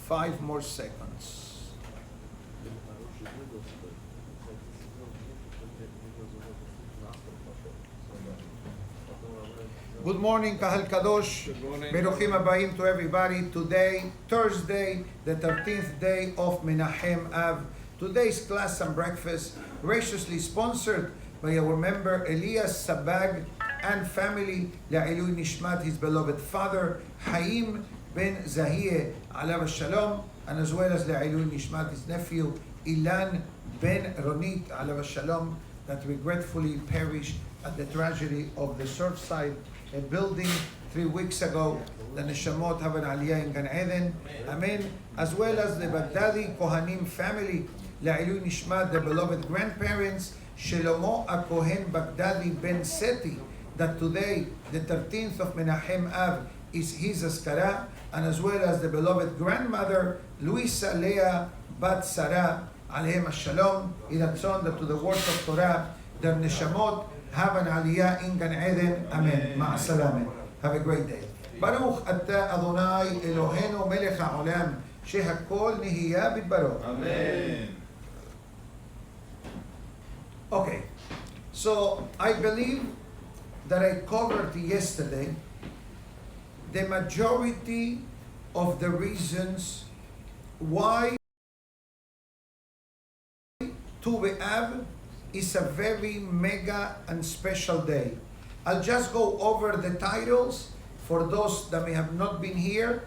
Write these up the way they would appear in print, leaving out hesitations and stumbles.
5 more seconds. Good morning, Kahal Kadosh. Beruchim Abayim to everybody. Today, Thursday, the 13th day of Menachem Av. Today's class and breakfast graciously sponsored by our member Elias Sabag and family, La'ilui Nishmat, his beloved father, Haim ben Zahie, alav shalom, and as well as La'ilui Nishmat, his nephew, Ilan ben Ronit, alav shalom, that regretfully perished at the tragedy of the Surfside a building 3 weeks ago. The Neshamot have an aliyah in Gan Eden. Amen. As well as the Baghdadi Kohanim family, La'ilui Nishmat, the beloved grandparents, Shelomo HaKohen Baghdadi Ben Seti, that today, the 13th of Menachem Av, is his Azkara, and as well as the beloved grandmother, Luisa Leah Bat Sara, Alehem Shalom, Iratzon, that to the words of Torah, their Neshamot have an aliyah in Gan Eden. Amen. Ma'asalamen. Have a great day. Baruch Ata Adonai Eloheinu Melech HaOlam, Shehakol Nihiyah B'Barok. Amen. Okay, so I believe that I covered yesterday the majority of the reasons why Tu B'Av is a very mega and special day. I'll just go over the titles for those that may have not been here.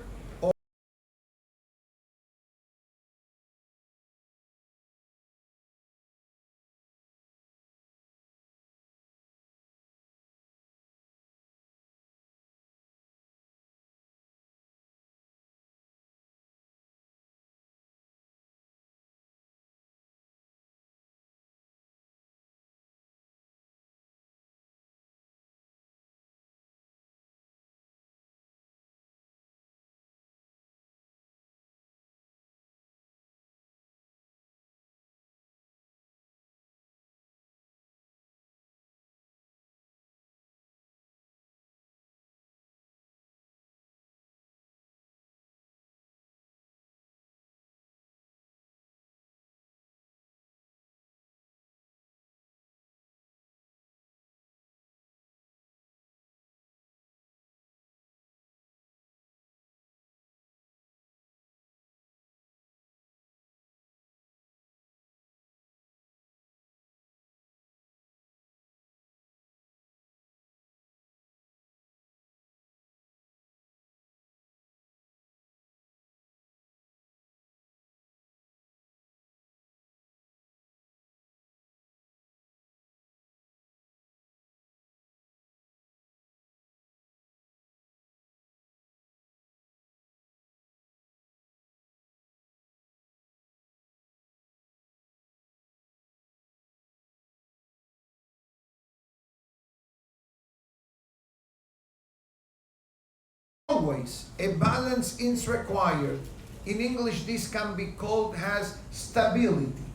Always a balance is required. In English, this can be called as stability,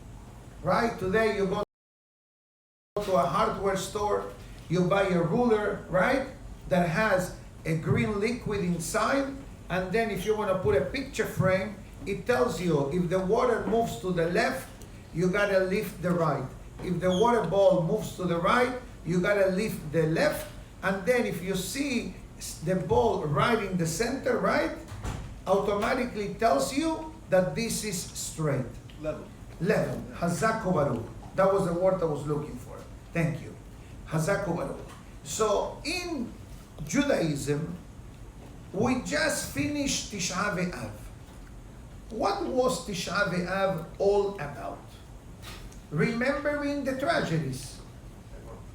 right? Today you go to a hardware store, you buy a ruler, right, that has a green liquid inside, and then if you want to put a picture frame, it tells you if the water moves to the left, you gotta lift the right. If the water ball moves to the right, you gotta lift the left, and then if you see the ball right in the center, right, automatically tells you that this is straight. Level. Level. Hazaku Baruch. That was the word I was looking for. Thank you. Hazaku Baruch. So in Judaism, we just finished Tisha B'Av. What was Tisha B'Av all about? Remembering the tragedies.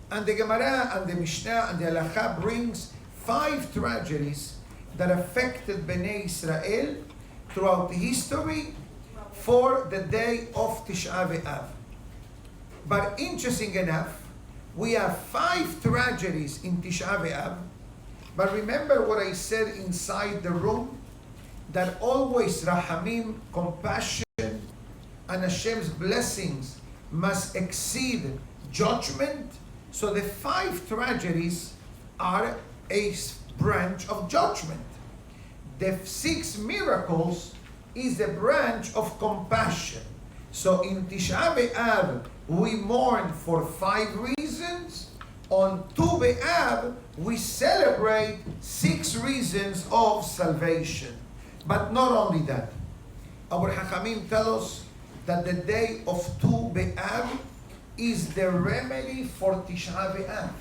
And the Gemara and the Mishnah and the Halakha brings 5 tragedies that affected Bnei Israel throughout history for the day of Tisha B'Av. But interesting enough, we have 5 tragedies in Tisha B'Av. But remember what I said inside the room? That always Rahamim, compassion, and Hashem's blessings must exceed judgment. So the 5 tragedies are a branch of judgment. The 6 miracles is a branch of compassion. So in Tisha B'Av, we mourn for 5 reasons. On Tu B'Av, we celebrate 6 reasons of salvation. But not only that, our Hachamim tell us that the day of Tu B'Av is the remedy for Tisha B'Av.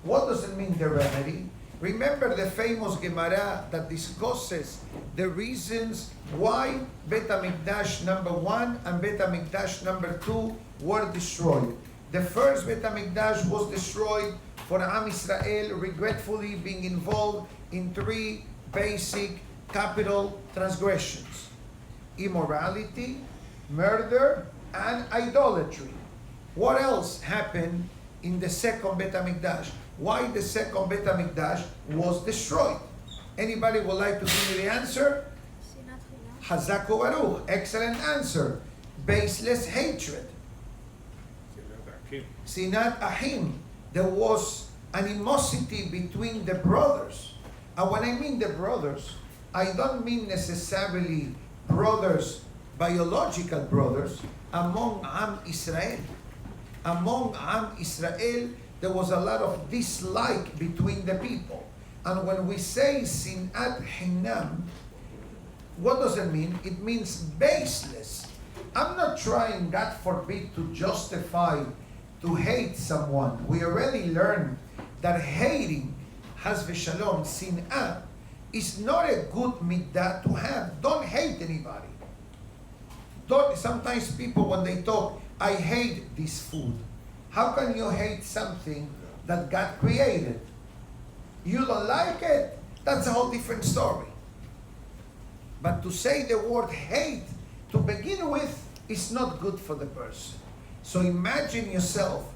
What does it mean, the remedy? Remember the famous Gemara that discusses the reasons why Bet HaMikdash number 1 and Bet HaMikdash number 2 were destroyed. The first Bet HaMikdash was destroyed for Am Israel regretfully being involved in 3 basic capital transgressions: immorality, murder, and idolatry. What else happened in the second Bet HaMikdash? Why the second Bet HaMikdash was destroyed? Anybody would like to give me the answer? Hazak Baruch. Excellent answer. Baseless hatred. Sinat Ahim. There was animosity between the brothers. And when I mean the brothers, I don't mean necessarily brothers, biological brothers, among Am Israel. Among Am Israel, there was a lot of dislike between the people. And when we say Sinat Hinam, what does it mean? It means baseless. I'm not trying, God forbid, to justify, to hate someone. We already learned that hating, Haz v'shalom, Sinat, is not a good midah to have. Don't hate anybody. Sometimes people, when they talk, I hate this food. How can you hate something that God created? You don't like it? That's a whole different story. But to say the word hate to begin with is not good for the person. So imagine yourself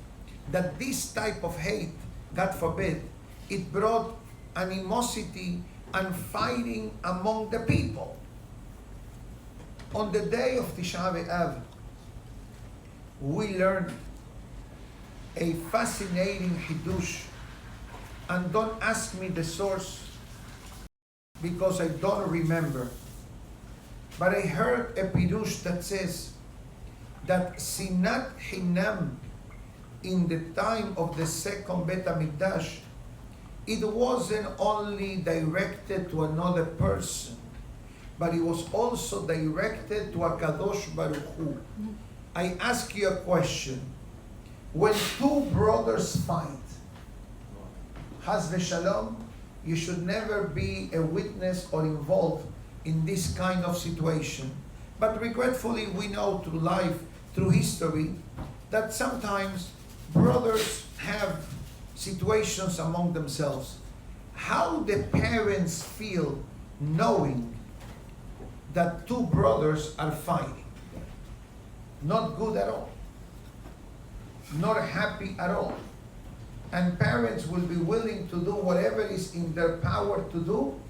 that this type of hate, God forbid, it brought animosity and fighting among the people. On the day of Tisha B'Av, we learned a fascinating hidush, and don't ask me the source because I don't remember. But I heard a pirush that says that Sinat Hinam in the time of the second Bet HaMikdash, it wasn't only directed to another person, but it was also directed to HaKadosh Baruch Hu. I ask you a question. When 2 brothers fight, Haz v'shalom, you should never be a witness or involved in this kind of situation. But regretfully, we know through life, through history, that sometimes brothers have situations among themselves. How the parents feel knowing that 2 brothers are fighting? Not good at all. Not happy at all. And parents will be willing to do whatever is in their power to do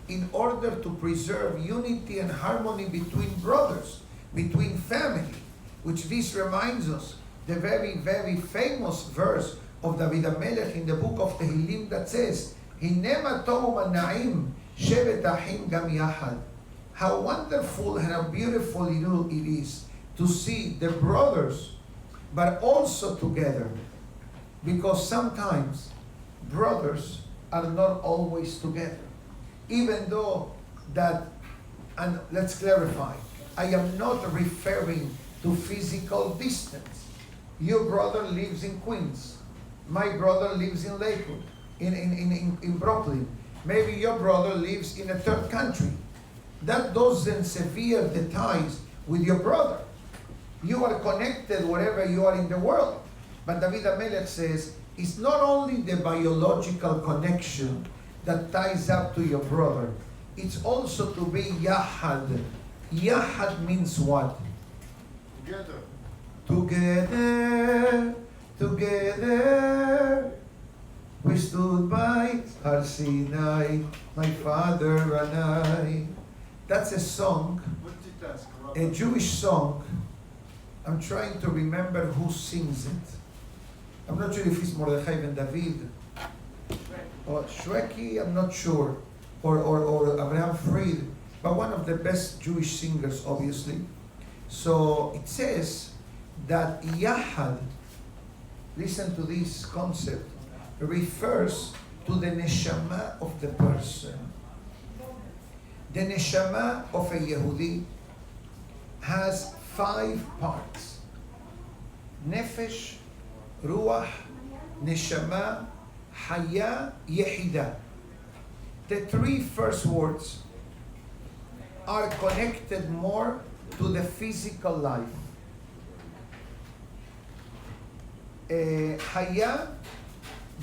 in order to preserve unity and harmony between brothers, between family, which this reminds us the very, very famous verse of David HaMelech in the book of Tehillim that says, Hine tohu na'im shevet ahim gam yachad. How wonderful and how beautiful it is to see the brothers, but also together. Because sometimes brothers are not always together. Even though that, and let's clarify, I am not referring to physical distance. Your brother lives in Queens. My brother lives in Lakewood, in Brooklyn. Maybe your brother lives in a third country. That doesn't sever the ties with your brother. You are connected wherever you are in the world. But David HaMelech says, it's not only the biological connection that ties up to your brother, it's also to be yahad. Yahad means what? Together. Together, together, we stood by Har Sinai, my father and I. That's a song, a Jewish song. I'm trying to remember who sings it. I'm not sure if it's Mordechai ben David or Shweki, I'm not sure, or Abraham Fried. but one of the best Jewish singers, obviously. So it says that Yahad, listen to this concept, refers to the neshama of the person. The neshama of a Yehudi has 5 parts: nefesh, ruach, neshama, haya, yehida. The 3 first words are connected more to the physical life. Haya,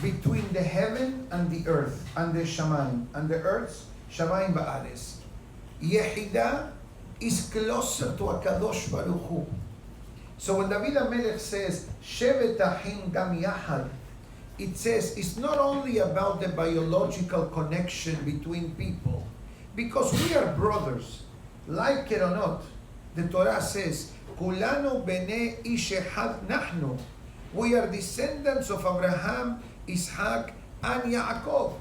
between the heaven and the earth, and the shamayim, and the earth's shamayim ba'aretz. Yehida is closer to HaKadosh Baruch Hu. So when David HaMelech says, Shevet Achim Gam Yahad, it says it's not only about the biological connection between people, because we are brothers. Like it or not, the Torah says, Kulanu bene ish echad nahnu. We are descendants of Abraham, Isaac, and Yaakov.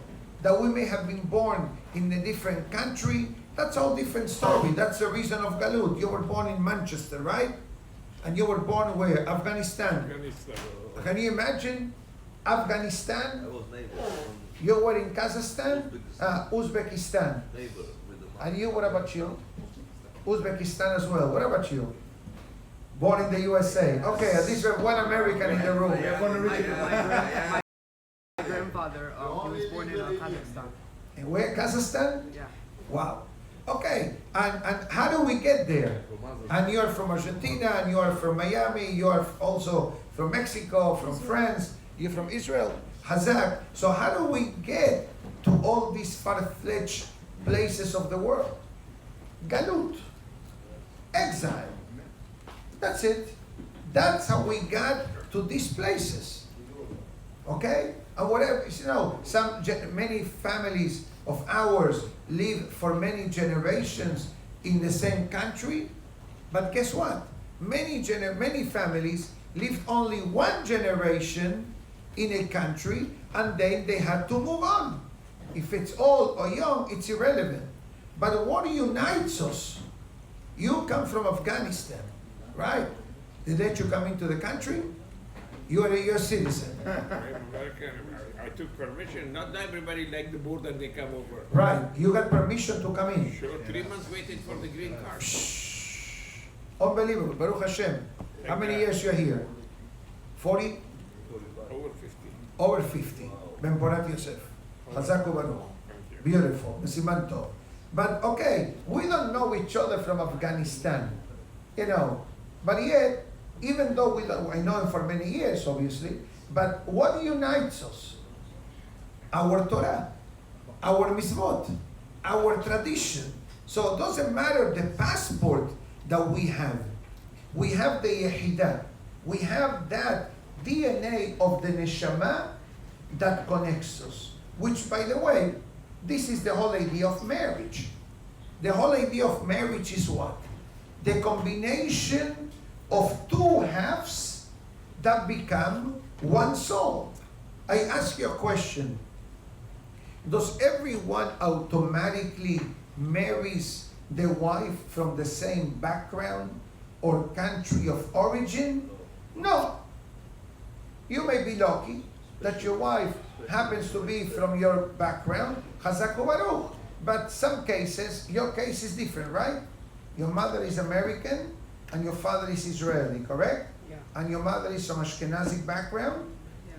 That we may have been born in a different country, that's all different story. That's the reason of Galut. You were born in Manchester, right? And you were born where? Afghanistan. Can you imagine? Afghanistan. I was neighbor. You were in Kazakhstan? Uzbekistan. Neighbor with the And you, what about you? Uzbekistan as well. What about you? Born in the USA. Okay, at least we have one American in the room. My grandfather, he was born in Kazakhstan. And where? Kazakhstan? Yeah. Wow. Okay, and how do we get there? And you're from Argentina, and you are from Miami, you are also from Mexico, from France, you're from Israel, Hazak. So how do we get to all these far-fetched places of the world? Galut, exile. That's it. That's how we got to these places. Okay? And whatever, you know, many families of ours live for many generations in the same country, but guess what? Many families lived only one generation in a country, and then they had to move on. If it's old or young, it's irrelevant. But what unites us? You come from Afghanistan, right? Did you come into the country? You are a U.S. citizen. I'm American. I took permission. Not everybody like the border, they come over. Right. You got permission to come in. Sure, 3 months waiting for the green card. Unbelievable. Baruch Hashem. How many years you're here? 40? Over 50. Over 50. Ben Porat Yosef. Chazaku Baruch. Beautiful. Mesimanto. But okay, we don't know each other from Afghanistan. You know. But yet, even though I know him for many years, obviously, but what unites us? Our Torah, our mitzvot, our tradition. So it doesn't matter the passport that we have. We have the Yehidah. We have that DNA of the Neshama that connects us. Which, by the way, this is the whole idea of marriage. The whole idea of marriage is what? The combination of 2 halves that become one soul. I ask you a question. Does everyone automatically marries the wife from the same background or country of origin? No. You may be lucky that your wife happens to be from your background, Chazaku Baruch. But some cases, your case is different, right? Your mother is American and your father is Israeli, correct? Yeah. And your mother is from Ashkenazic background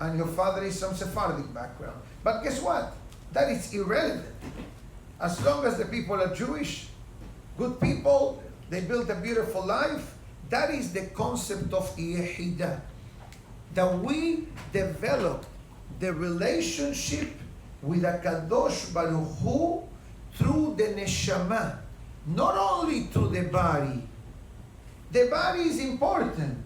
and your father is from Sephardic background. But guess what? That is irrelevant. As long as the people are Jewish, good people, they build a beautiful life, that is the concept of Yehidah. That we develop the relationship with HaKadosh Baruch Hu through the neshama, not only through the body. The body is important,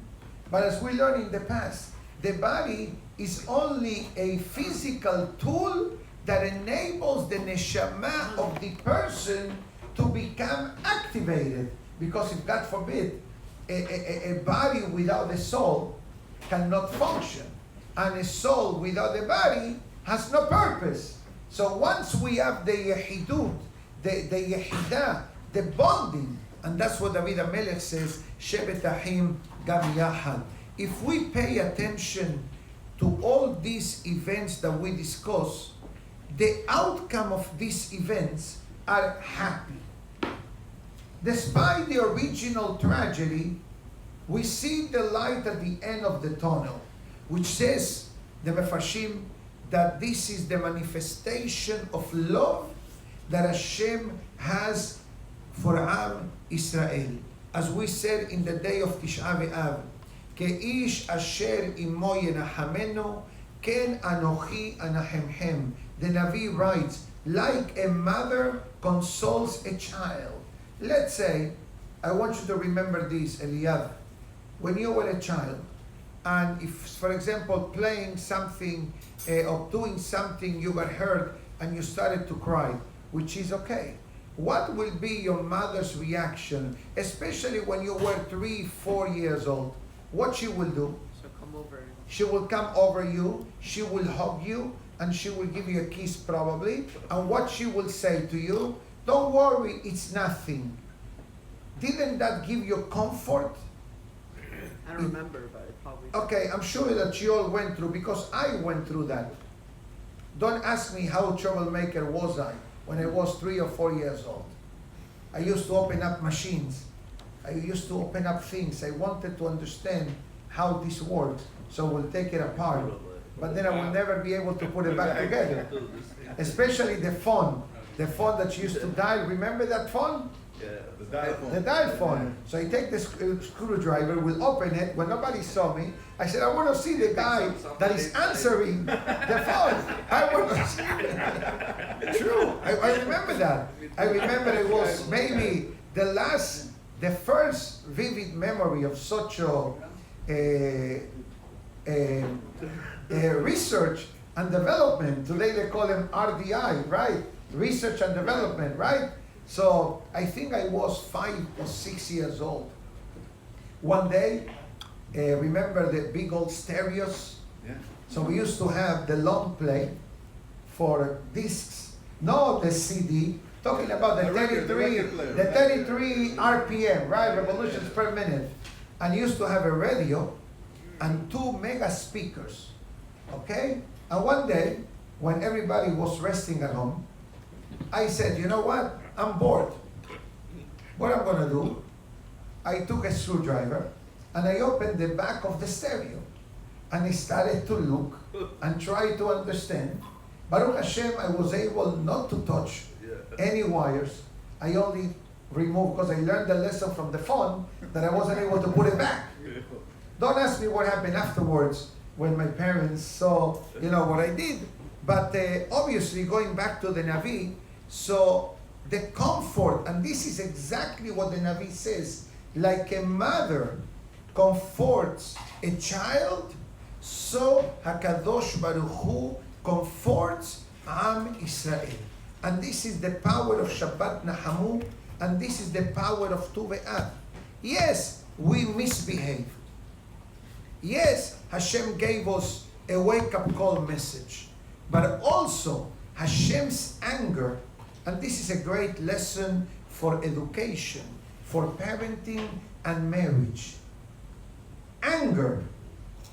but as we learned in the past, the body is only a physical tool that enables the neshama of the person to become activated. Because if, God forbid, a body without a soul cannot function. And a soul without a body has no purpose. So once we have the yehidut, the yehidah, the bonding. And that's what David HaMelech says, Shevet Ahim Gam Yahad. If we pay attention to all these events that we discuss, the outcome of these events are happy. Despite the original tragedy, we see the light at the end of the tunnel, which says, the Mefarshim, that this is the manifestation of love that Hashem has for Am Israel. As we said in the day of Tisha B'Av, Ke'ish asher imo yenachamenu, ken anochi anahemhem. The Navi writes, like a mother consoles a child. Let's say, I want you to remember this, Eliyav. When you were a child, and if, for example, playing something or doing something, you got hurt and you started to cry, which is okay. What will be your mother's reaction, especially when you were 3, 4 years old? What she will do? So come over. She will come over you, she will hug you, and she will give you a kiss probably. And what she will say to you, don't worry, it's nothing. Didn't that give you comfort? I don't remember, but it probably... Okay, I'm sure that you all went through, because I went through that. Don't ask me how troublemaker was I when I was 3 or 4 years old. I used to open up machines. I used to open up things. I wanted to understand how this works, so we'll take it apart. But then I will never be able to put it back together. Especially the phone that used to dial. Remember that phone? Yeah, the dial phone. The dial phone. So I take the screwdriver, will open it. When nobody saw me, I said, I want to see the guy that is answering the phone. I want to see it. True. I remember that. I remember it was maybe the first vivid memory of such a research and development. Today they call them RDI, right? Research and development, right? So I think I was 5 or 6 years old. One day, remember the big old stereos? Yeah. So we used to have the long play for discs, not the CD, talking about the 33 RPM, right? Revolutions per minute. And used to have a radio and 2 mega speakers, okay? And one day, when everybody was resting at home, I said, you know what? I'm bored. What I'm gonna do, I took a screwdriver and I opened the back of the stereo and I started to look and try to understand. Baruch Hashem, I was able not to touch any wires. I only removed, because I learned the lesson from the phone, that I wasn't able to put it back. Don't ask me what happened afterwards when my parents saw, what I did. But obviously, going back to the Navi, so the comfort, and this is exactly what the Navi says, like a mother comforts a child, so HaKadosh Baruch Hu comforts Am Israel. And this is the power of Shabbat Nahamu, and this is the power of Tu B'Av. Yes, we misbehaved. Yes, Hashem gave us a wake-up call message. But also, Hashem's anger, and this is a great lesson for education, for parenting and marriage. Anger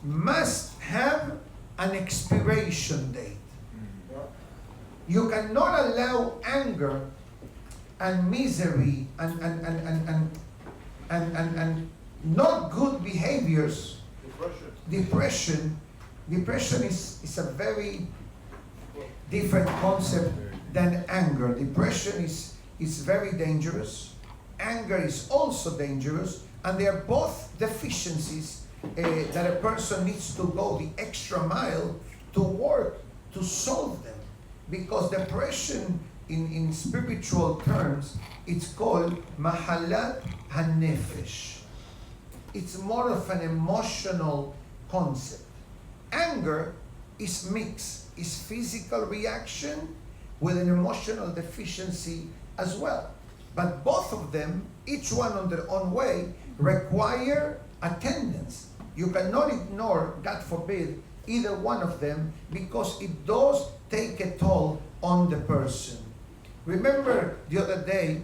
must have an expiration date. You cannot allow anger and misery and not good behaviors. Depression is a very different concept than anger. Depression is very dangerous. Anger is also dangerous, and they are both deficiencies that a person needs to go the extra mile to work to solve them. Because depression, in spiritual terms, it's called mahalat hanefesh. It's more of an emotional concept. Anger is mixed, is physical reaction with an emotional deficiency as well. But both of them, each one on their own way, require attendance. You cannot ignore, God forbid, either one of them, because it does take a toll on the person. Remember the other day,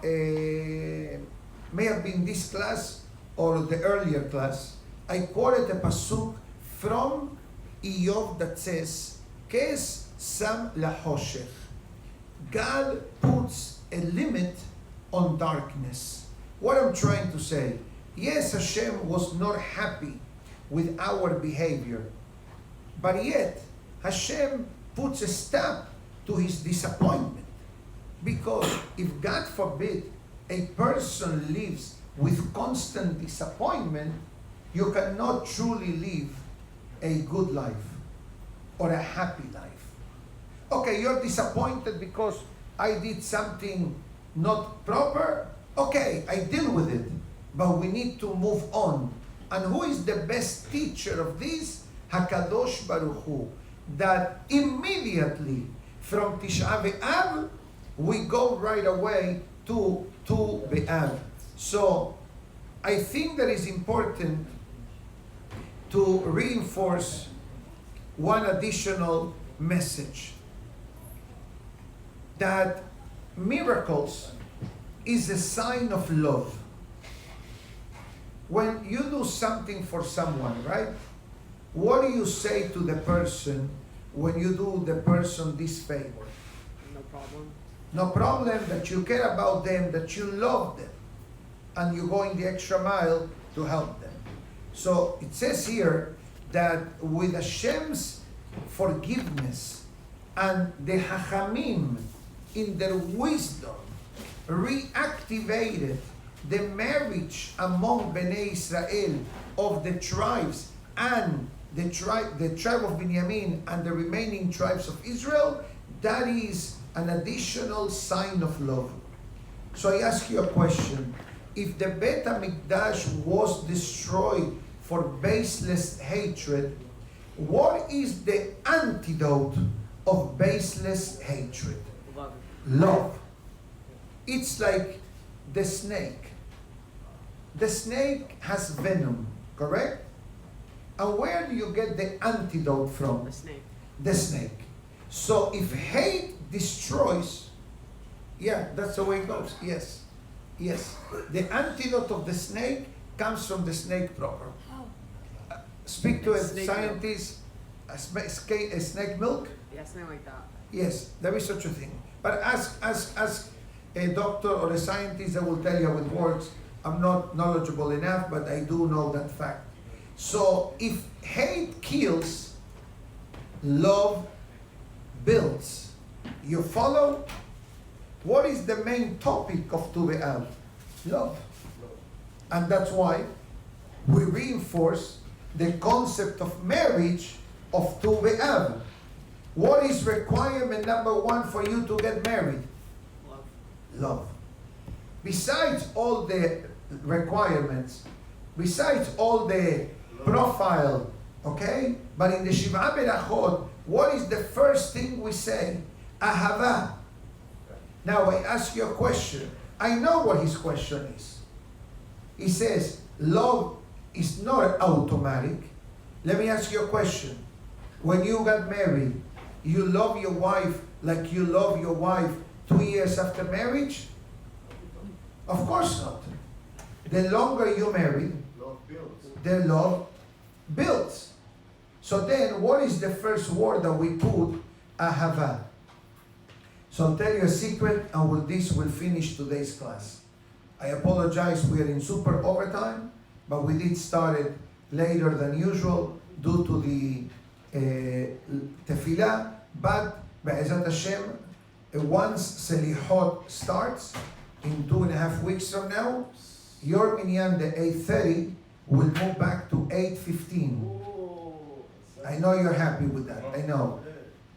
may have been this class or the earlier class, I quoted a pasuk from Iyov that says, Kes sam lahoshech. God puts a limit on darkness. What I'm trying to say, yes, Hashem was not happy with our behavior, but yet Hashem puts a stop to his disappointment. Because if God forbid a person lives with constant disappointment, you cannot truly live a good life or a happy life. Okay, you're disappointed because I did something not proper. Okay, I deal with it, but we need to move on. And who is the best teacher of this? HaKadosh Baruch Hu. That immediately from Tisha B'Av, we go right away to B'Av. So I think that is important to reinforce one additional message. That miracles is a sign of love. When you do something for someone, right? What do you say to the person when you do the person this favor? No problem. No problem, that you care about them, that you love them, and you're going the extra mile to help them. So it says here that with Hashem's forgiveness and the Hachamim in their wisdom reactivated the marriage among Bnei Israel of the tribes and the tribe of Binyamin and the remaining tribes of Israel, that is an additional sign of love. So I ask you a question. If the Bet HaMikdash was destroyed for baseless hatred, what is the antidote of baseless hatred? Love. Love. It's like the snake. The snake has venom, correct? And where do you get the antidote from? The snake. The snake. So if hate destroys, yeah, that's the way it goes. Yes. Yes. The antidote of the snake comes from the snake proper. Speak to a Snake scientist, a snake milk. Yeah, something like that. Yes, there is such a thing. But ask a doctor or a scientist that will tell you how it works. I'm not knowledgeable enough, but I do know that fact. So if hate kills, love builds. You follow? What is the main topic of Tu B'Av? Love. And that's why we reinforce the concept of marriage of Tu B'Av. What is requirement number one for you to get married? Love. Love. Besides all the requirements, besides all the profile, okay? But in the Shiv'a Berachot, what is the first thing we say? Ahava. Now I ask you a question. I know what his question is. He says, love is not automatic. Let me ask you a question. When you got married, you love your wife like you love your wife 2 years after marriage? Of course not. The longer you married, Love builds. the love builds. So then, what is the first word that we put? Ahava. So I'll tell you a secret, and with this we'll finish today's class. I apologize, we are in super overtime, but we did start it later than usual due to the tefillah. But Be'ezat Hashem, once Selichot starts in 2.5 weeks from now, your minyan, the 8:30, will move back to 8:15. I know you're happy with that. I know.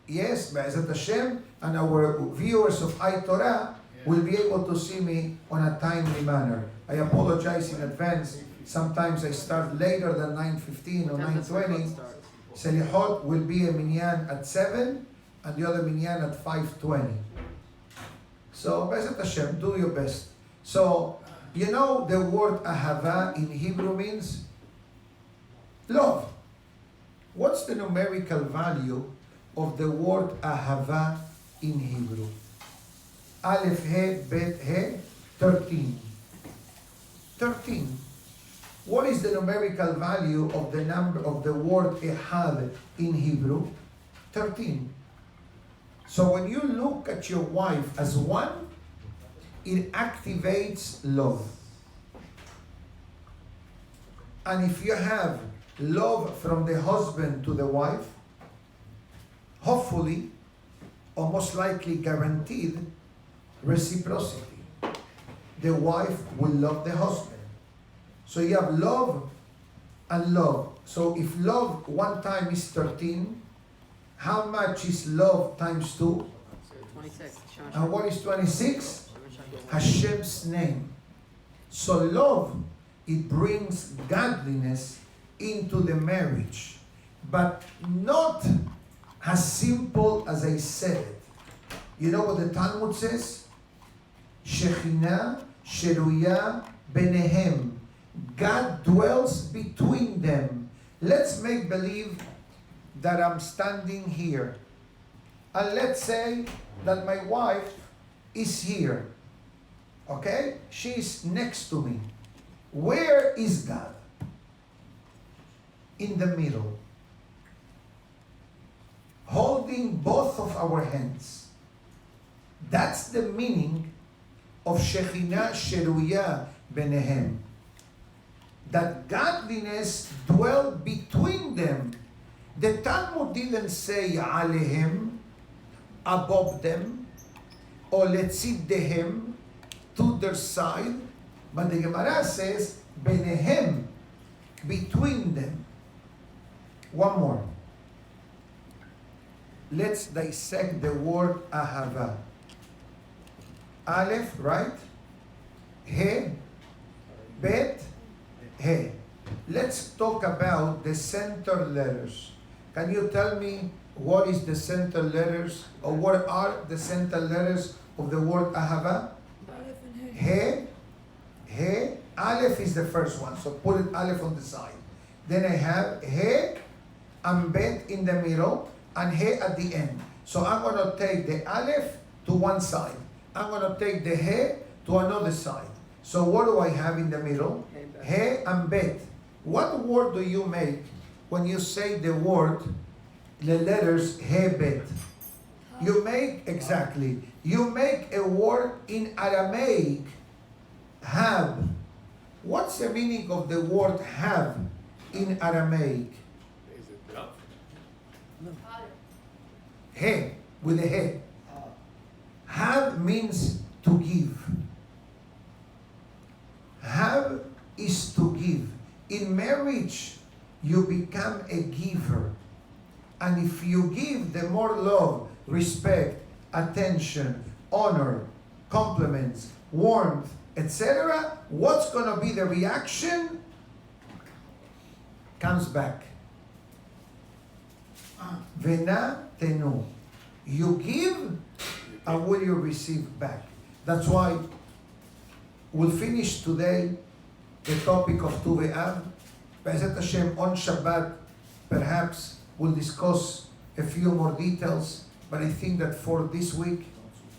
Yes, Be'ezat Hashem, and our viewers of iTorah will be able to see me on a timely manner. I apologize in advance. Sometimes I start later than 9:15 or 9:20. Selichot will be a minyan at 7 and the other minyan at 5:20. So, Be'ezat Hashem, do your best. So, you know the word ahava in Hebrew means love. What's the numerical value of the word ahava in Hebrew? Aleph, He, Bet, He, 13. 13. What is the numerical value of the number of the word ehad in Hebrew? 13. So when you look at your wife as one, it activates love. And if you have love from the husband to the wife, hopefully, or most likely guaranteed, reciprocity. The wife will love the husband. So you have love and love. So if love one time is 13, how much is love times 2? 26. And what is 26? Hashem's name. So love, it brings godliness into the marriage, but not as simple as I said it. You know what the Talmud says? Shekhinah sheruya benehem. God dwells between them. Let's make believe that I'm standing here. And let's say that my wife is here. Okay? She's next to me. Where is God? In the middle. Holding both of our hands. That's the meaning of Shekhinah sheruya benehem. That godliness dwell between them. The Talmud didn't say alehem, above them, or letziddehem, to their side, but the Gemara says benehem, between them. One more. Let's dissect the word ahava. Aleph, right? He, bet, he. Let's talk about the center letters. Can you tell me what is the center letters, or what are the center letters of the word ahava? He, he. Aleph is the first one, so put it aleph on the side. Then I have he and bet in the middle, and he at the end. So I'm going to take the aleph to one side. I'm going to take the he to another side. So what do I have in the middle? He and bet. What word do you make when you say the word, the letters he bet? You make, exactly, you make a word in Aramaic, have. What's the meaning of the word have in Aramaic? Is it love? He, with a he. Have means to give. Have is to give. In marriage, you become a giver. And if you give, the more love, respect, attention, honor, compliments, warmth, etc., what's going to be the reaction? Comes back. Vena tenu. You give, and will you receive back? That's why we'll finish today the topic of Tu B'Av. Be'ezat Hashem, on Shabbat, perhaps we'll discuss a few more details, but I think that for this week,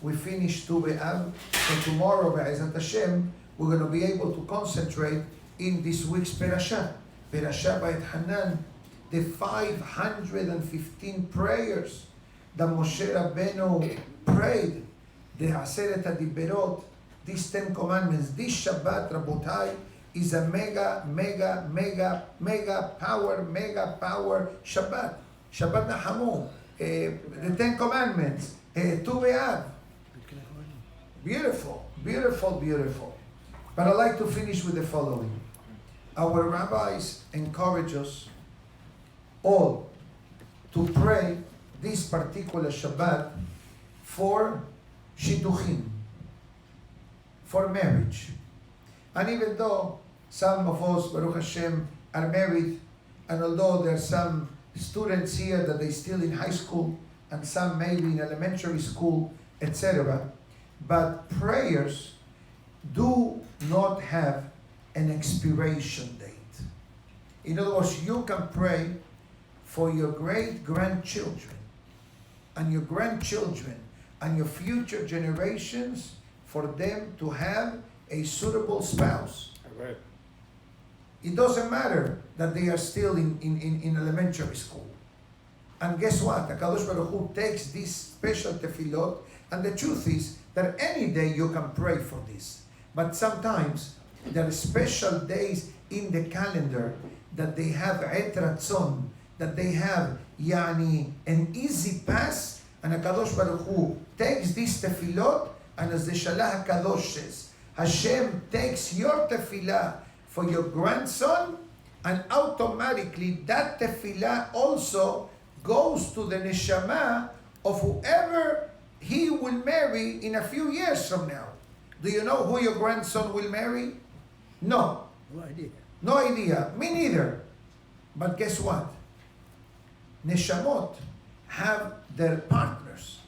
we finish Tu B'Av. So tomorrow, Be'ezat Hashem, we're going to be able to concentrate in this week's Perashah. Perashah Beit Hanan, the 515 prayers that Moshe Rabbeinu prayed, the Aseret HaDiberot, these 10 commandments. This Shabbat, Rabotai, is a mega power Shabbat. Shabbat Nahamu, the 10 commandments, Tu B'Av. Beautiful, beautiful, beautiful. But I'd like to finish with the following. Our rabbis encourage us all to pray this particular Shabbat for shidduchim, for marriage. And even though some of us, Baruch Hashem, are married, and although there are some students here that they still in high school, and some maybe in elementary school, etc., but prayers do not have an expiration date. In other words, you can pray for your great-grandchildren, and your grandchildren, and your future generations, for them to have a suitable spouse. Right. It doesn't matter that they are still in elementary school. And guess what? HaKadosh Baruch Hu takes these special tefillot, and the truth is that any day you can pray for this. But sometimes there are special days in the calendar that they have et ratzon, that they have an easy pass, and HaKadosh Baruch Hu takes this tefillot, and as the Shalah HaKadosh says, Hashem takes your tefillah for your grandson, and automatically that tefillah also goes to the neshama of whoever he will marry in a few years from now. Do you know who your grandson will marry? No. No idea. No idea. Me neither. But guess what? Neshamot have their partners.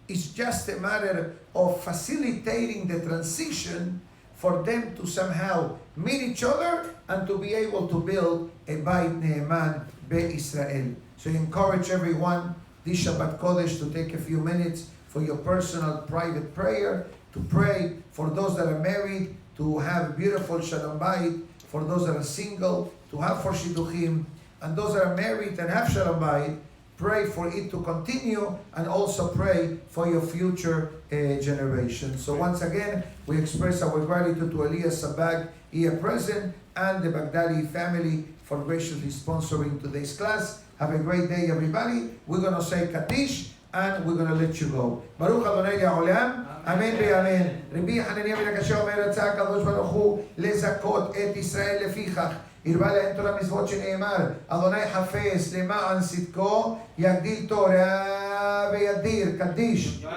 It's just a matter of facilitating the transition for them to somehow meet each other and to be able to build a Beit Ne'eman Be-Israel. So I encourage everyone this Shabbat Kodesh to take a few minutes for your personal private prayer, to pray for those that are married, to have beautiful Shalom Bayit, for those that are single, to have for Shidduchim, and those that are married and have Shalom Bayit, pray for it to continue, and also pray for your future generation. So once again, we express our gratitude to Elias Sabag here present and the Baghdadi family for graciously sponsoring today's class. Have a great day, everybody. We're going to say Kaddish, and we're going to let you go. Baruch Adonai Le'olam. Amen ve'amen. Rabbi Hananiah ben Akashia omer רצה הקדוש ברוך הוא לזכות את ישראל לפיכך. הרבה להם תורה מצוות שנאמר, אדוני חפש למען צדקו, יגדיל תורה וידיר. קדיש. אמן.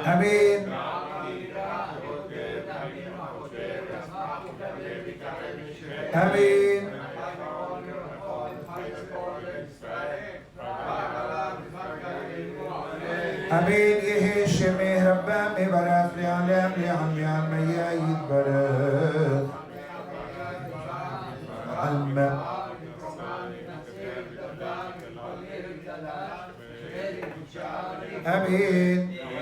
אמן. אמן. יהי שמי רבם מברך לעולם לעם יעמיה יתברך. Amen.